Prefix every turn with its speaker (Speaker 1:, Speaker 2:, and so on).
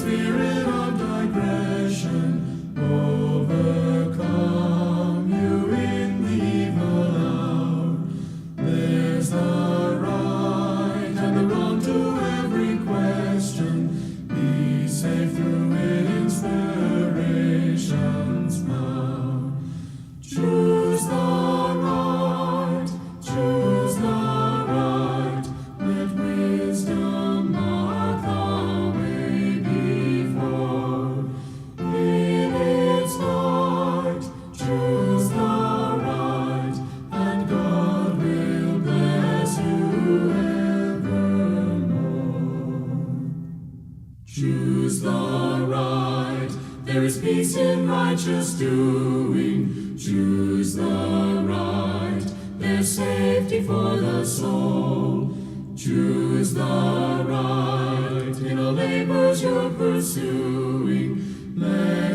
Speaker 1: spirit of digression overcome you in the evil hour. There's the right and the wrong to every question. Be safe through inspiration's power. Choose the right, choose the right. Let wisdom mark the way before. In its light, choose the right, and God will bless you evermore. Choose the right, there is peace in righteous doing. Choose the right, there's safety for the soul. Choose the right, in all labors you're pursuing. Let